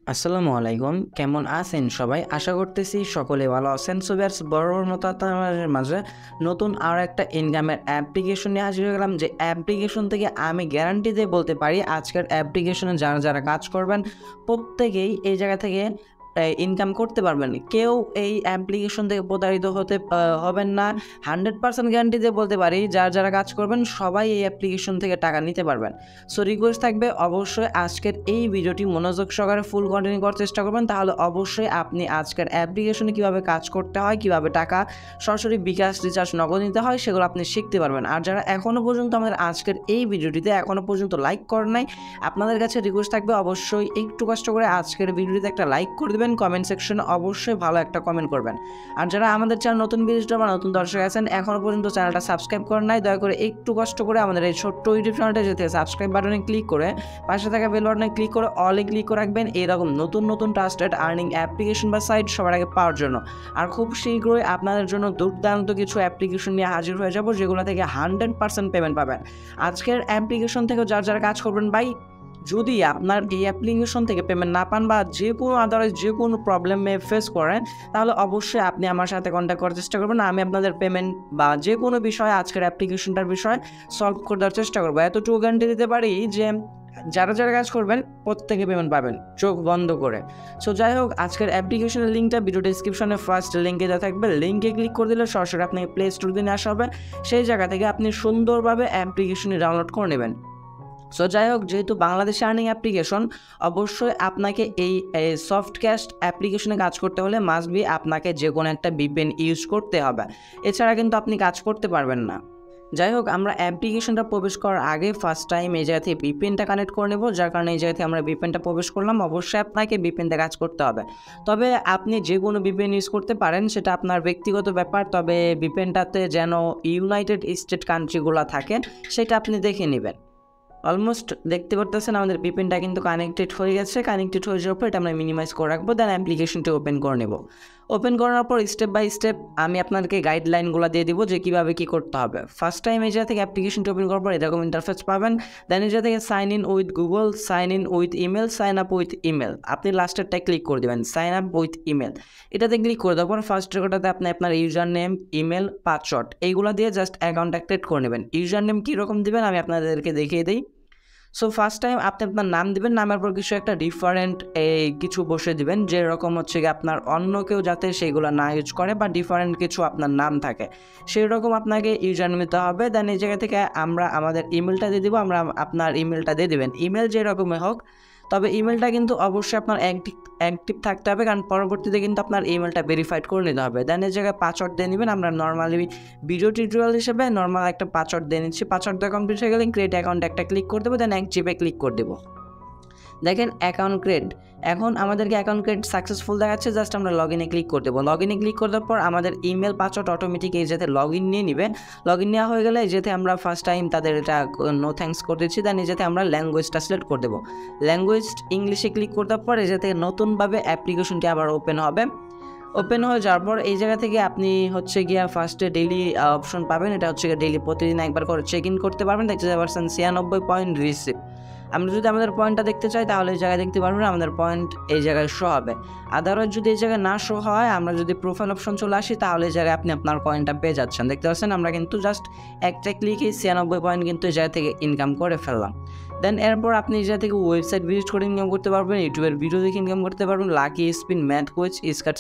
আসসালামু আলাইকুম, কেমন আছেন সবাই? আশা করতেছি সকলে ভালো আছেন। সো ভিউয়ার্স, বরাবর মতো আপনাদের মাঝে নতুন আরও একটা ইনকামের অ্যাপ্লিকেশন নিয়ে হাজির হয়ে গেলাম, যে অ্যাপ্লিকেশন থেকে আমি গ্যারান্টি দিয়ে বলতে পারি আজকের অ্যাপ্লিকেশনে যারা যারা কাজ করবেন প্রত্যেকেই এই জায়গা থেকে ইনকাম করতে পারবেন। কেউ এই অ্যাপ্লিকেশন থেকে প্রতারিত হতে হবেন না। 100% গ্যারান্টি দিয়ে বলতে পারি যারা যারা কাজ করবেন সবাই এই অ্যাপ্লিকেশন থেকে টাকা নিতে পারবেন। সো রিকোয়েস্ট থাকবে অবশ্যই আজকের এই ভিডিওটি মনোযোগ সহকারে ফুল কন্টিনিউ করার চেষ্টা করবেন, তাহলে অবশ্যই আপনি আজকের অ্যাপ্লিকেশনে কীভাবে কাজ করতে হয়, কীভাবে টাকা সরাসরি বিকাশ রিচার্জ নগদ নিতে হয় সেগুলো আপনি শিখতে পারবেন। আর যারা এখনও পর্যন্ত আমাদের আজকের এই ভিডিওটিতে এখনও পর্যন্ত লাইক করেন নাই, আপনাদের কাছে রিকোয়েস্ট থাকবে অবশ্যই একটু কষ্ট করে আজকের ভিডিওটিতে একটা লাইক করে দেবেন, কমেন্ট সেকশনে অবশ্যই ভালো একটা কমেন্ট করবেন। আর যারা আমাদের চ্যানেল নতুন ভিজিটর বা নতুন দর্শক আছেন এখনও পর্যন্ত চ্যানেলটা সাবস্ক্রাইব করেন নাই, দয়া করে একটু কষ্ট করে আমাদের এই ছোট্ট ইউটিউব চ্যানেলটা যেতে সাবস্ক্রাইব বাটনে ক্লিক করে পাশে থাকা বেল বাটনে ক্লিক করে অলে ক্লিক করে রাখবেন এরকম নতুন নতুন ট্রাস্টেড আর্নিং অ্যাপ্লিকেশন বা সাইট সবার আগে পাওয়ার জন্য। আর খুব শীঘ্রই আপনাদের জন্য দুর্দান্ত কিছু অ্যাপ্লিকেশন নিয়ে হাজির হয়ে যাব, যেগুলো থেকে 100% পেমেন্ট পাবেন। আজকের অ্যাপ্লিকেশন থেকেও যারা যারা কাজ করবেন ভাই, যদি আপনার এই অ্যাপ্লিকেশন থেকে পেমেন্ট না পান বা যে কোনো আদারওয়াইজ যে কোনো প্রবলেমে ফেস করেন, তাহলে অবশ্যই আপনি আমার সাথে কন্ট্যাক্ট করার চেষ্টা করবেন। আমি আপনাদের পেমেন্ট বা যে কোনো বিষয়ে আজকের অ্যাপ্লিকেশনটার বিষয়ে সলভ করে দেওয়ার চেষ্টা করবো। এতটুকু গ্যারান্টি দিতে পারি যে যারা যারা কাজ করবেন প্রত্যেকে পেমেন্ট পাবেন চোখ বন্ধ করে। সো যাই হোক, আজকের অ্যাপ্লিকেশনের লিঙ্কটা ভিডিও ডিসক্রিপশনে ফার্স্ট লিঙ্কে দেওয়া থাকবে। লিঙ্কে ক্লিক করে দিলে সরাসরি আপনাকে প্লে স্টোর দিয়ে আসা হবে। সেই জায়গা থেকে আপনি সুন্দরভাবে অ্যাপ্লিকেশনটি ডাউনলোড করে নেবেন। সো যাই হোক, যেহেতু বাংলাদেশে আর্নিং অ্যাপ্লিকেশন, অবশ্যই আপনাকে এই সফট ক্যাশ অ্যাপ্লিকেশনে কাজ করতে হলে মাস্ট বি আপনাকে যে কোনো একটা ভিপিএন ইউজ করতে হবে, এছাড়া কিন্তু আপনি কাজ করতে পারবেন না। যাই হোক, আমরা অ্যাপ্লিকেশনটা প্রবেশ করার আগে ফার্স্ট টাইম এই জায়গা থেকে ভিপিএনটা কানেক্ট করে নেব, যার কারণে এই জায়গা থেকে আমরা ভিপিএনটা প্রবেশ করলাম। অবশ্যই আপনাকে ভিপিএনটা কাজ করতে হবে, তবে আপনি যে কোনো ভিপিএন ইউজ করতে পারেন, সেটা আপনার ব্যক্তিগত ব্যাপার। তবে ভিপিএনটাতে যেন ইউনাইটেড স্টেট কান্ট্রিগুলো থাকে সেটা আপনি দেখে নেবেন। অলমোস্ট দেখতে পারতেছেন আমাদের ভিপিএনটা কিন্তু কানেক্টেড হয়ে গেছে। কানেক্টেড হয়ে যাওয়ার পর এটা আমরা মিনিমাইজ করে রাখবো, দেন অ্যাপ্লিকেশনটা ওপেন করে নেব। ওপেন করার পর স্টেপ বাই স্টেপ আমি আপনাদেরকে গাইডলাইনগুলো দিয়ে দিব যে কীভাবে কী করতে হবে। ফার্স্ট টাইম এই জায়গা থেকে অ্যাপ্লিকেশনটা ওপেন করার পর এরকম ইন্টারফেস পাবেন। দেন এই জায়গা থেকে sign in with Google, sign in with email, sign up with email, আপনি লাস্টেরটায় ক্লিক করে দেবেন সাইন আপ উইথ ইমেল। এটাতে ক্লিক করে দেওয়ার পর ফার্স্ট রেকর্ডটাতে আপনি আপনার ইউজার নেম, ইমেল, পাসওয়ার্ড এইগুলো দিয়ে জাস্ট অ্যাকাউন্ট অ্যাক্টিভেট করে নেবেন। ইউজার নেম কীরকম দেবেন আমি আপনাদেরকে দেখিয়ে দিই। সো ফার্স্ট টাইম আপনি আপনার নাম দিবেন, নামের পর কিছু একটা ডিফারেন্ট কিছু বসে দিবেন, যেরকম হচ্ছে কি আপনার অন্য কেউ যাতে সেইগুলো না ইউজ করে বা ডিফারেন্ট কিছু আপনার নাম থাকে সেই রকম আপনাকে ইউজার নিতে হবে। দেন এই জায়গা থেকে আমরা আমাদের ইমেলটা দিয়ে দিব, আমরা আপনার ইমেলটা দিয়ে দেবেন। ইমেল যেরকমই হোক, তবে ইমেলটা কিন্তু অবশ্যই আপনার অ্যাক্টিভ থাকতে হবে, কারণ পরবর্তীতে কিন্তু আপনার ইমেলটা ভেরিফাইড করে নিতে হবে। দেন এই জায়গায় পাসওয়ার্ড দিয়ে নেবেন। আমরা নর্মালি ভিডিও টিউটোরিয়াল হিসেবে নর্মাল একটা পাসওয়ার্ড দিয়ে নিচ্ছি। পাসওয়ার্ড দেওয়া কমপ্লিট হয়ে গেলে ক্রিয়েট অ্যাকাউন্ট একটা ক্লিক করে দেবো, দেন জিপে ক্লিক করে দেবো। দেখেন অ্যাকাউন্ট ক্রিয়েট, এখন আমাদেরকে অ্যাকাউন্ট ক্রিয়েট সাকসেসফুল দেখাচ্ছে। জাস্ট আমরা লগ ইনে ক্লিক করে দেবো। লগ ইনে ক্লিক করে দেওয়ার পর আমাদের ইমেল পাসওয়ার্ড অটোমেটিক এই যাতে লগ ইন নিয়ে নেবে। লগ ইন নেওয়া হয়ে গেলে যেতে আমরা ফার্স্ট টাইম তাদের এটা নো থ্যাঙ্কস করে দিচ্ছি। দেন এই যাতে আমরা ল্যাঙ্গুয়েজটা সিলেক্ট করে দেবো। ল্যাঙ্গুয়েজ ইংলিশে ক্লিক করে দেওয়ার পর এই যাতে নতুনভাবে অ্যাপ্লিকেশনটি আবার ওপেন হবে। ওপেন হয়ে যাওয়ার পর এই জায়গা থেকে আপনি হচ্ছে গিয়া ফার্স্টে ডেইলি অপশন পাবেন। এটা হচ্ছে গিয়ে ডেইলি প্রতিদিন একবার করে চেক ইন করতে পারবেন। দেখতে পাচ্ছেন 96 পয়েন্ট রিসিভ। আমরা যদি আমাদের পয়েন্টটা দেখতে চাই তাহলে এই জায়গায় দেখতে পারবেন আমাদের পয়েন্ট এই জায়গায় শো হবে। আদারওয়াইজ যদি এই জায়গায় না শো হয়, আমরা যদি প্রোফাইল অপশন চলে আসি তাহলে এই জায়গায় আপনি আপনার পয়েন্টটা পেয়ে যাচ্ছেন। দেখতে পাচ্ছেন আমরা কিন্তু জাস্ট একটা ক্লিকে 96 পয়েন্ট কিন্তু এই জায়গা থেকে ইনকাম করে ফেললাম। দেন এরপর আপনি এই জায়গা থেকে ওয়েবসাইট ভিজিট করে ইনকাম করতে পারবেন, ইউটিউবের ভিডিও দেখে ইনকাম করতে পারবেন, lucky spin, math quiz,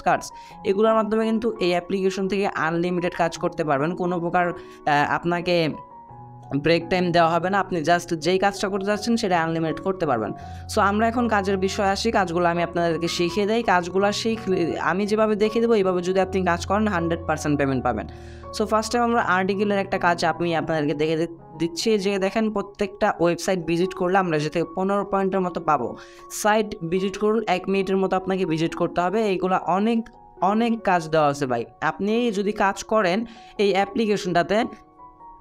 cards এগুলোর মাধ্যমে কিন্তু এই অ্যাপ্লিকেশন থেকে আনলিমিটেড কাজ করতে পারবেন। কোনো প্রকার আপনাকে ব্রেক টাইম দেওয়া হবে না। আপনি জাস্ট যেই কাজটা করতে যাচ্ছেন সেটা আনলিমিটেড করতে পারবেন। সো আমরা এখন কাজের বিষয়ে আসি। কাজগুলো আমি আপনাদেরকে শিখিয়ে দেই। কাজগুলো আমি যেভাবে দেখিয়ে দেবো এইভাবে যদি আপনি কাজ করেন 100% পেমেন্ট পাবেন। সো ফার্স্ট টাইম আমরা আর্টিকেলের একটা কাজ আমি আপনাদেরকে দেখে দিচ্ছি, যে দেখেন প্রত্যেকটা ওয়েবসাইট ভিজিট করলে আমরা যে থেকে 15 পয়েন্টের মতো পাবো। সাইট ভিজিট করুন 1 মিনিটের মতো আপনাকে ভিজিট করতে হবে। এইগুলো অনেক কাজ দেওয়া আছে ভাই। আপনি যদি কাজ করেন এই অ্যাপ্লিকেশনটাতে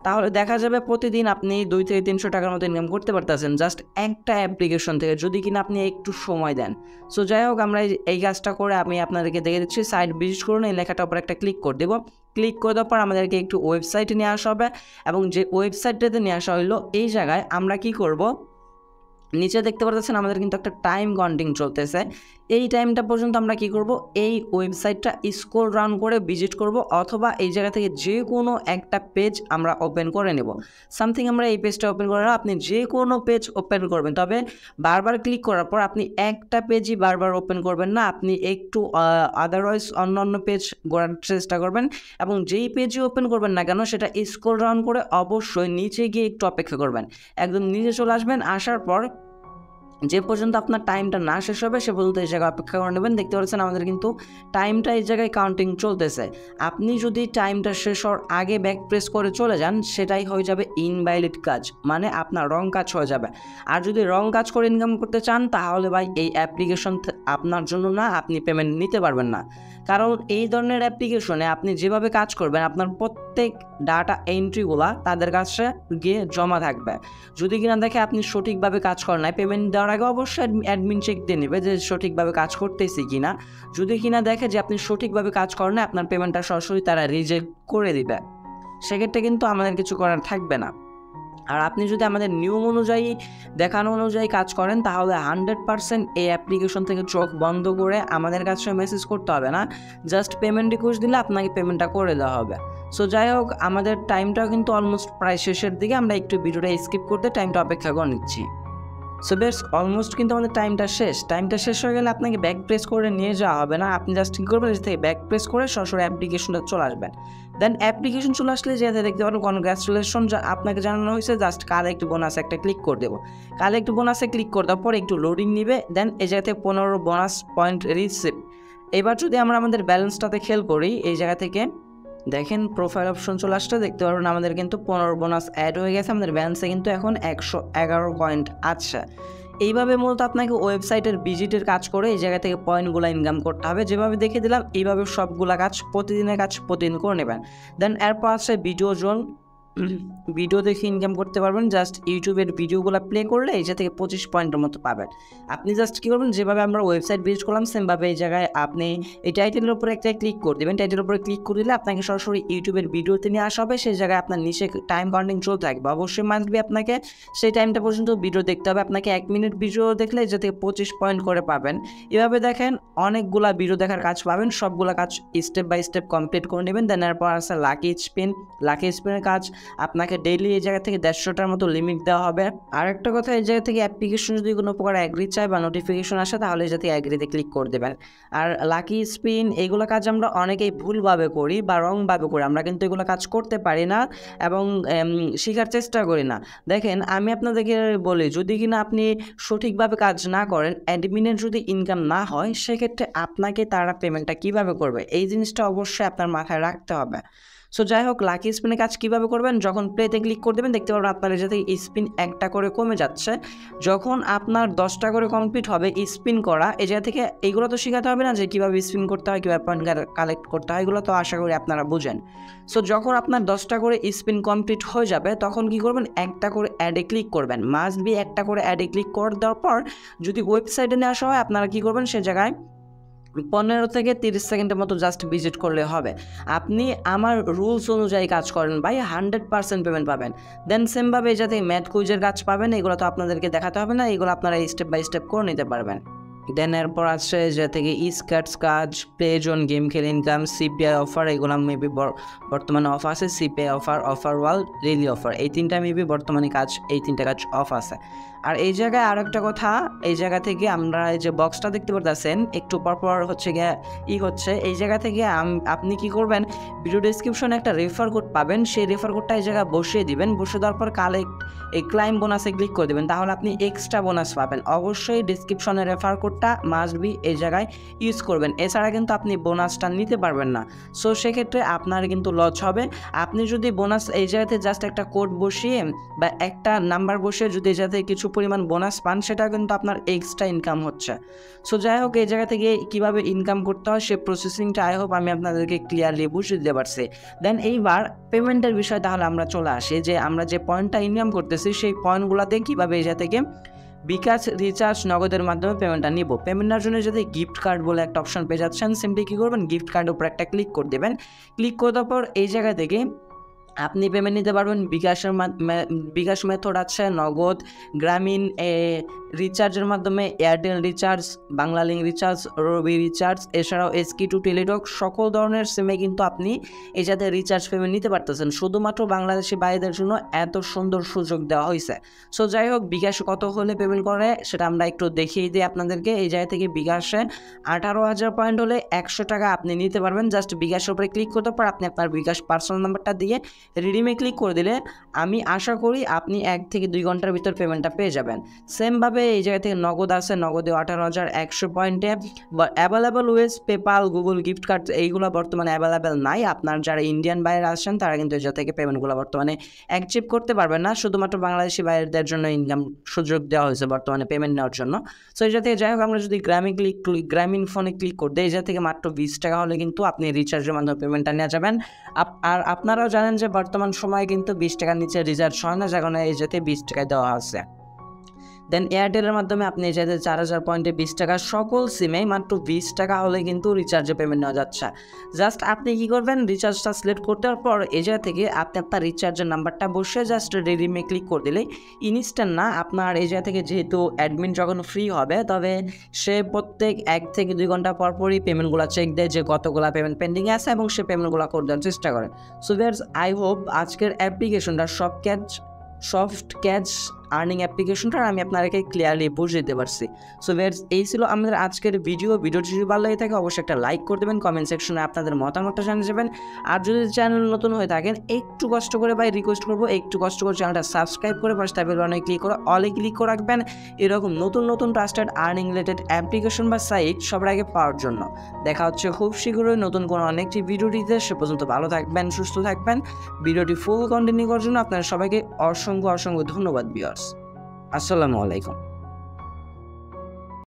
তাহলে দেখা যাবে প্রতিদিন আপনি 200 থেকে 300 টাকার মতো ইনকাম করতে পারতেছেন জাস্ট একটা অ্যাপ্লিকেশন থেকে, যদি কিনা আপনি একটু সময় দেন। সো যাই হোক, আমরা এই কাজটা করে আমি আপনাদেরকে দেখে দিচ্ছি। সাইট ভিজিট করুন, এই লেখাটার উপর একটা ক্লিক করে দেবো। ক্লিক করে দেওয়ার পর আমাদেরকে একটু ওয়েবসাইটে নিয়ে আসা হবে, এবং যে ওয়েবসাইটটাতে নিয়ে আসা হইলো এই জায়গায় আমরা কি করব, নিচে দেখতে পাচ্ছেন আমাদের কিন্তু একটা টাইম কাউন্টিং চলতেছে। এই টাইমটা পর্যন্ত আমরা কি করব, এই ওয়েবসাইটটা স্ক্রল ডাউন করে ভিজিট করব, অথবা এই জায়গা থেকে যে কোনো একটা পেজ আমরা ওপেন করে নেব। সামথিং আমরা এই পেজটা ওপেন করে আপনি যে কোনো পেজ ওপেন করবেন, তবে বারবার ক্লিক করার পর আপনি একটা পেজই বারবার ওপেন করবেন না, আপনি একটু আদারওয়াইজ অন্য পেজ করার চেষ্টা করবেন, এবং যেই পেজই ওপেন করবেন না কেন সেটা স্ক্রল ডাউন করে অবশ্যই নিচে গিয়ে একটু অপেক্ষা করবেন। একদম নিচে চলে আসবেন, আসার পর যে পর্যন্ত আপনার টাইমটা না শেষ হবে সে পর্যন্ত এই জায়গায় অপেক্ষা করে নেবেন। দেখতে পাচ্ছেন আমাদের কিন্তু টাইমটা এই জায়গায় কাউন্টিং চলতেছে। আপনি যদি টাইমটা শেষ হওয়ার আগে ব্যাক প্রেস করে চলে যান, সেটাই হয়ে যাবে ইনভ্যালিড কাজ, মানে আপনার রং কাজ হয়ে যাবে। আর যদি রং কাজ করে ইনকাম করতে চান তাহলে ভাই এই অ্যাপ্লিকেশন আপনার জন্য না, আপনি পেমেন্ট নিতে পারবেন না। কারণ এই ধরনের অ্যাপ্লিকেশনে আপনি যেভাবে কাজ করবেন আপনার প্রত্যেক ডাটা এন্ট্রিগুলা তাদের কাছে গিয়ে জমা থাকবে। যদি কিনা দেখে আপনি সঠিকভাবে কাজ করেন না, পেমেন্ট দেওয়ার আগে অবশ্যই অ্যাডমিন চেক দিয়ে নেবে যে সঠিকভাবে কাজ করতেছি কিনা। যদি কিনা দেখে যে আপনি সঠিকভাবে কাজ করেন না, আপনার পেমেন্টটা সরাসরি তারা রিজেক্ট করে দিবে, সেক্ষেত্রে কিন্তু আমাদের কিছু করার থাকবে না। আর আপনি যদি আমাদের নিয়ম অনুযায়ী দেখানো অনুযায়ী কাজ করেন তাহলে 100% এই অ্যাপ্লিকেশন থেকে চোখ বন্ধ করে আমাদের কাছে মেসেজ করতে হবে না, জাস্ট পেমেন্ট রিকোয়েস্ট দিলে আপনাকে পেমেন্টটা করে দেওয়া হবে। সো যাই হোক, আমাদের টাইমটাও কিন্তু অলমোস্ট প্রায় শেষের দিকে, আমরা একটু ভিডিওটা স্কিপ করতে টাইমটা অপেক্ষা করে নিচ্ছি। সো বেশ অলমোস্ট কিন্তু আমাদের টাইমটা শেষ হয়ে গেলে আপনাকে ব্যাক প্রেস করে নিয়ে যাওয়া হবে না, আপনি জাস্ট কী করবেন, থেকে ব্যাক প্রেস করে সরাসরি অ্যাপ্লিকেশনটা চলে আসবেন। দেন অ্যাপ্লিকেশন চলে আসলে যেতে দেখতে পারেন কনগ্রাচুলেশন, আপনাকে জানানো হয়েছে জাস্ট কালেক্ট বোনাস একটা ক্লিক করে দেবো। কালেক্ট বোনাসে ক্লিক করে দেওয়ার পর একটু লোডিং নিবে, দেন এই জায়গা থেকে 15 বোনাস পয়েন্ট রিসিভ। এবার যদি আমরা আমাদের ব্যালেন্সটাতে খেয়াল করি, এই জায়গা থেকে দেখেন প্রোফাইল অপশন চলে আসতে দেখতে পারবেন আমাদের কিন্তু 15 বোনাস অ্যাড হয়ে গেছে, আমাদের ব্যালেন্সে কিন্তু এখন 111 পয়েন্ট আছে। এইভাবে মূলত আপনাকে ওয়েবসাইটের ভিজিটের কাজ করে এই জায়গা থেকে পয়েন্টগুলো ইনকাম করতে হবে, যেভাবে দেখে দিলাম এইভাবে সবগুলা কাজ প্রতিদিনের কাজ প্রতিদিন করে নেবেন। দেন এরপর আছে ভিডিও জোন, ভিডিও দেখে ইনকাম করতে পারবেন। জাস্ট ইউটিউবের ভিডিওগুলো প্লে করলে এই থেকে 25 পয়েন্টের মতো পাবেন। আপনি জাস্ট কী করবেন, যেভাবে আমরা ওয়েবসাইট ভিজিট করলাম সেমভাবে এই জায়গায় আপনি এই টাইটেলের উপরে একটা ক্লিক করে দেবেন। টাইটেলের উপরে ক্লিক করে দিলে আপনাকে সরাসরি ইউটিউবের ভিডিওতে নিয়ে আসা হবে, সেই জায়গায় আপনার নিচে টাইম কাউন্টিং চলতে থাকবে। অবশ্যই মাস্টবি আপনাকে সেই টাইমটা পর্যন্ত ভিডিও দেখতে হবে। আপনাকে 1 মিনিট ভিডিও দেখলে এই থেকে 25 পয়েন্ট করে পাবেন। এভাবে দেখেন অনেকগুলা ভিডিও দেখার কাজ পাবেন, সবগুলা কাজ স্টেপ বাই স্টেপ কমপ্লিট করে নেবেন। দেন এরপর আছে লাকি স্পিনের কাজ, আপনাকে ডেইলি এই জায়গা থেকে 150টার মতো লিমিট দেওয়া হবে। আর একটা কথা, এই জায়গা থেকে অ্যাপ্লিকেশন যদি কোনো প্রকার অ্যাগ্রি চায় বা নোটিফিকেশন আসে তাহলে এই জায়গা থেকে অ্যাগ্রিতে ক্লিক করে দেবেন। আর লাকি স্পিন এইগুলো কাজ আমরা অনেকেই ভুলভাবে করি বা রংভাবে করি, আমরা কিন্তু এগুলো কাজ করতে পারি না এবং শেখার চেষ্টা করি না। দেখেন আমি আপনাদেরকে বলি, যদি কিনা আপনি সঠিকভাবে কাজ না করেন, অ্যাডমিনের যদি ইনকাম না হয়, সেক্ষেত্রে আপনাকে তারা পেমেন্টটা কীভাবে করবে, এই জিনিসটা অবশ্যই আপনার মাথায় রাখতে হবে। সো যাই হোক, লাকি স্পিনের কাজ কীভাবে করবেন, যখন প্লেতে ক্লিক করে দেবেন দেখতে পারবেন আপনার এই জায়গায় স্পিন একটা করে কমে যাচ্ছে। যখন আপনার 10টা করে কমপ্লিট হবে স্পিন করা, এই জায়গা থেকে এইগুলো তো শেখাতে হবে না যে কীভাবে স্পিন করতে হয়, কীভাবে পয়েন্ট কালেক্ট করতে হয়, এগুলো তো আশা করি আপনারা বুঝেন। সো যখন আপনার 10টা করে স্পিন কমপ্লিট হয়ে যাবে তখন কী করবেন, একটা করে অ্যাডে ক্লিক করবেন। মাস্ট বি একটা করে অ্যাডে ক্লিক করে দেওয়ার পর যদি ওয়েবসাইটে নিয়ে আসা হয় আপনারা কী করবেন, সে জায়গায় 15 থেকে 30 সেকেন্ডের মতো জাস্ট ভিজিট করলে হবে। আপনি আমার রুলস অনুযায়ী কাজ করেন ভাই, 100% পেমেন্ট পাবেন। দেন সেমভাবে যাতে ম্যাথ কুইজের কাজ পাবেন, এগুলো তো আপনাদেরকে দেখাতে হবে না, এগুলো আপনারা স্টেপ বাই স্টেপ করে নিতে পারবেন। দেন এরপর আছে যে থেকে স্কার্টস কাজ, প্লে জোন, গেম খেলে ইনকাম, সিপিআই অফার, এগুলো মেবি বর্তমানে অফ আছে। সিপিআই অফার ওয়াল, রিলি অফার, এই তিনটা মেবি বর্তমানে কাজ, এই তিনটা কাজ অফ আছে। আর এই জায়গায় আর একটা কথা, এই জায়গা থেকে আমরা এই যে বক্সটা দেখতে পারতেছেন একটু পরপর হচ্ছে গিয়ে হচ্ছে, এই জায়গা থেকে আপনি কি করবেন, ভিডিও ডেসক্রিপশনে একটা রেফার কোড পাবেন, সেই রেফার কোডটা এই জায়গায় বসিয়ে দিবেন। বসে দেওয়ার পর এই ক্লাইম বোনাসে ক্লিক করে দেবেন, তাহলে আপনি এক্সট্রা বোনাস পাবেন। অবশ্যই ডেসক্রিপশনের রেফার কোডটা মাস্ট বি এই জায়গায় ইউজ করবেন, এছাড়া কিন্তু আপনি বোনাসটা নিতে পারবেন না। সো সেক্ষেত্রে আপনার কিন্তু লস হবে। আপনি যদি বোনাস এই জায়গাতে জাস্ট একটা কোড বসিয়ে বা একটা নাম্বার বসিয়ে যদি এই জায়গাতে কিছু পরিমাণ বোনাস পান, সেটা কিন্তু আপনার এক্সট্রা ইনকাম হচ্ছে। সো যাই হোক, এই জায়গা থেকে কীভাবে ইনকাম করতে হয় সে প্রসেসিংটা আই হোপ আমি আপনাদেরকে ক্লিয়ারলি বুঝিয়ে দিতে পারছি। দেন এইবার পেমেন্টের বিষয় তাহলে আমরা চলে আসি, যে আমরা যে পয়েন্টটা ইনকাম করতেছি সেই পয়েন্টগুলোতে কীভাবে এই জায়গা থেকে বিকাশ রিচার্জ নগদের মাধ্যমে পেমেন্টটা নিব। পেমেন্টের জন্য যদি গিফট কার্ড বলে একটা অপশন পেয়ে যাচ্ছেন, সিম্পলি কী করবেন, গিফট কার্ডের উপর একটা ক্লিক করে দেবেন। ক্লিক করে দেওয়ার পর এই জায়গা থেকে আপনি পেমেন্ট নিতে পারবেন। বিকাশ মেথড আছে, নগদ, গ্রামীণ রিচার্জের মাধ্যমে Airtel recharge, Banglalink recharge, Robi recharge, এছাড়াও SK2 টেলিটক সকল ধরনের সিমে কিন্তু আপনি এই যাতে রিচার্জ পেমেন্ট নিতে পারতেছেন। শুধুমাত্র বাংলাদেশি ভাইদের জন্য এত সুন্দর সুযোগ দেওয়া হয়েছে। সো যাই হোক, বিকাশে কত হলে পেমেন্ট করে সেটা আমরা একটু দেখিয়ে দিই আপনাদেরকে। এই জায়গা থেকে বিকাশে 18,000 পয়েন্ট হলে 100 টাকা আপনি নিতে পারবেন। জাস্ট বিকাশের উপরে ক্লিক করতে পর আপনি আপনার বিকাশ পার্সোনাল নাম্বারটা দিয়ে রিডিমে ক্লিক করে দিলে আমি আশা করি আপনি 1 থেকে 2 ঘন্টার ভিতর পেমেন্টটা পেয়ে যাবেন। সেমভাবে এই জায়গা থেকে নগদ আছে, নগদে 18,100 পয়েন্টে available ways PayPal, Google gift card এইগুলো বর্তমানে অ্যাভেলেবেল নাই। আপনার যারা ইন্ডিয়ান বাইরে আসছেন তারা কিন্তু এই জায়গা থেকে পেমেন্টগুলো বর্তমানে অ্যাকসেপ্ট করতে পারবেন না। শুধুমাত্র বাংলাদেশি বাইরেদের জন্য ইনকাম সুযোগ দেওয়া হয়েছে বর্তমানে পেমেন্ট নেওয়ার জন্য। সো এই জায়গা থেকে যাই হোক, আমরা যদি গ্রামীণ ফোনে ক্লিক করে দিই, এই জায়গা থেকে মাত্র 20 টাকা হলে কিন্তু আপনি রিচার্জের মাধ্যমে পেমেন্টটা নিয়ে যাবেন। আর আপনারাও জানেন যে বর্তমান সময়ে কিন্তু 20 টাকার নিচে রিচার্জ হয় না, যেখানে এই জায়গাতে 20 টাকায় দেওয়া আছে। দেন এয়ারটেলের মাধ্যমে আপনি এই জায়গাতে 4,000 পয়েন্টে 20 টাকা, সকল সিমেই মাত্র 20 টাকা হলে কিন্তু রিচার্জে পেমেন্ট নেওয়া যাচ্ছে। জাস্ট আপনি কী করবেন, রিচার্জটা সিলেক্ট করতে পর এই জায়গা থেকে আপনি আপনার রিচার্জের নাম্বারটা বসে জাস্ট রিডিমে ক্লিক করে দিলেই ইনস্ট্যান্ট না, আপনার এই জায়গা থেকে যেহেতু অ্যাডমিন যখন ফ্রি হবে তবে সে প্রত্যেক 1 থেকে 2 ঘন্টা পরপরই পেমেন্টগুলো চেক দেয় যে কতগুলো পেমেন্ট পেন্ডিংয়ে আছে এবং সে পেমেন্টগুলো করে দেওয়ার চেষ্টা করে। সো ভিউয়ার্স, আই হোপ আজকের অ্যাপ্লিকেশনটা সফট ক্যাশ আর্নিং অ্যাপ্লিকেশনটা আমি আপনাদেরকে ক্লিয়ারলি বুঝিয়ে দিতে পারছি। সো ভিউয়ার্স, এই ছিল আমাদের আজকের ভিডিওটি যদি ভালো লাগে থাকে অবশ্যই একটা লাইক করে দেবেন, কমেন্ট সেকশনে আপনাদের মতামতটা জানিয়ে যাবেন। আর যদি চ্যানেল নতুন হয়ে থাকেন একটু কষ্ট করে রিকোয়েস্ট করবো, একটু কষ্ট করে চ্যানেলটা সাবস্ক্রাইব করে পাশে বেল বাটনে ক্লিক করে অলে ক্লিক করে রাখবেন এরকম নতুন ট্রাস্টেড আর্নিং রিলেটেড অ্যাপ্লিকেশন বা সাইট সবার আগে পাওয়ার জন্য। দেখা হচ্ছে খুব শীঘ্রই নতুন কোনো অনেকটি ভিডিওটিতে। সে পর্যন্ত ভালো থাকবেন, সুস্থ থাকবেন। ভিডিওটি ফুল কন্টিনিউ করার জন্য আপনাদের সবাইকে অসংখ্য ধন্যবাদ ভিউয়ার্স। আসসালামু আলাইকুম।